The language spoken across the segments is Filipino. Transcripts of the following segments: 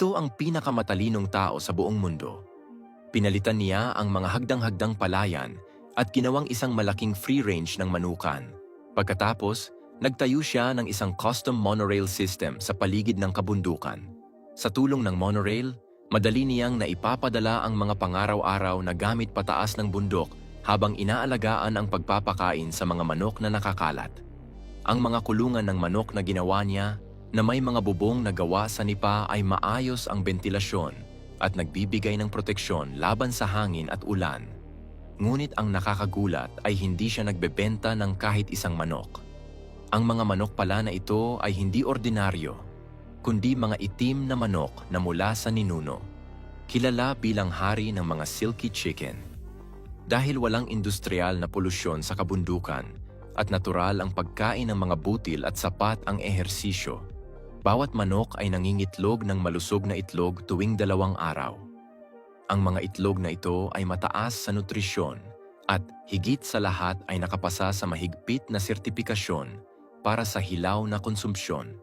Ito ang pinakamatalinong tao sa buong mundo. Pinalitan niya ang mga hagdang-hagdang palayan at ginawang isang malaking free range ng manukan. Pagkatapos, nagtayo siya ng isang custom monorail system sa paligid ng kabundukan. Sa tulong ng monorail, madali niyang naipapadala ang mga pangaraw-araw na gamit pataas ng bundok habang inaalagaan ang pagpapakain sa mga manok na nakakalat. Ang mga kulungan ng manok na ginawa niya na may mga bubong na gawa sa nipa ay maayos ang bentilasyon at nagbibigay ng proteksyon laban sa hangin at ulan. Ngunit ang nakakagulat ay hindi siya nagbebenta ng kahit isang manok. Ang mga manok pala na ito ay hindi ordinaryo, kundi mga itim na manok na mula sa ninuno, kilala bilang hari ng mga silky chicken. Dahil walang industrial na polusyon sa kabundukan at natural ang pagkain ng mga butil at sapat ang ehersisyo, bawat manok ay nangingitlog ng malusog na itlog tuwing 2 araw. Ang mga itlog na ito ay mataas sa nutrisyon at higit sa lahat ay nakapasa sa mahigpit na sertipikasyon para sa hilaw na konsumpsyon.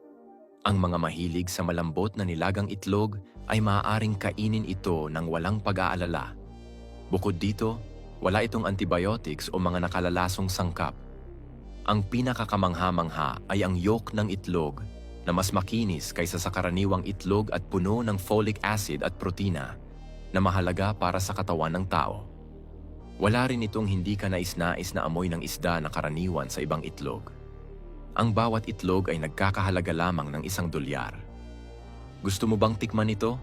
Ang mga mahilig sa malambot na nilagang itlog ay maaaring kainin ito ng walang pag-aalala. Bukod dito, wala itong antibiotics o mga nakalalasong sangkap. Ang pinakakamangha-mangha ay ang yolk ng itlog na mas makinis kaysa sa karaniwang itlog at puno ng folic acid at protina na mahalaga para sa katawan ng tao. Wala rin itong hindi kanais-nais na amoy ng isda na karaniwan sa ibang itlog. Ang bawat itlog ay nagkakahalaga lamang ng $1. Gusto mo bang tikman ito?